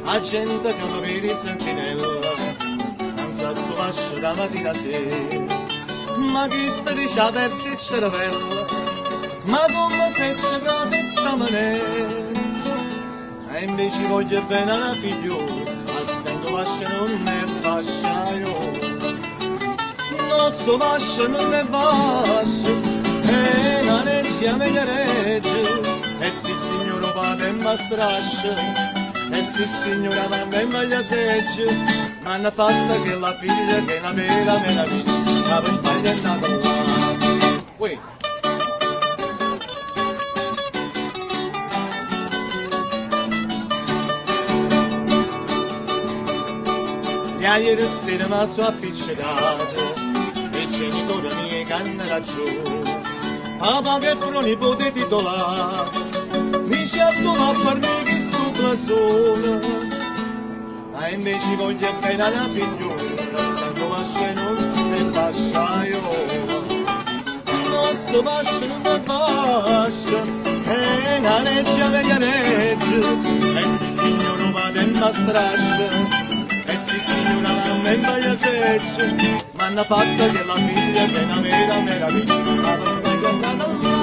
a gente che lo vedi sentinella, non sa sto fascio da mattina a sera, ma chi sta dice a persi il cervello, ma come se c'è proprio sta maniera, e invece voglio bene alla figliuola, ma sento fascio non ne fascia io, no sto fascio non ne fascio, e la legge a me legge, e sì signore padre ma strascia, e sì signora mamma in voglia segge, ma hanno fatto che la figlia che è una vera meraviglia, ma per sbaglio è nata là. Uè. Ieri sera mi sono appiccicato, e i genitori miei che hanno ragione, papà che pronipote titolato, mi ci ha dovuto farmi che stupa sola, ma invece voglio bene alla figliuola, stanno fascia non ne fascia io, no sto fascia non ne fascia, e la legge a me legge, e sì signore vado in strascia, e sì signora mamma in voglia secce, ma hanno fatto che la figlia che è una vera meraviglia, ma per sbaglio è nata là.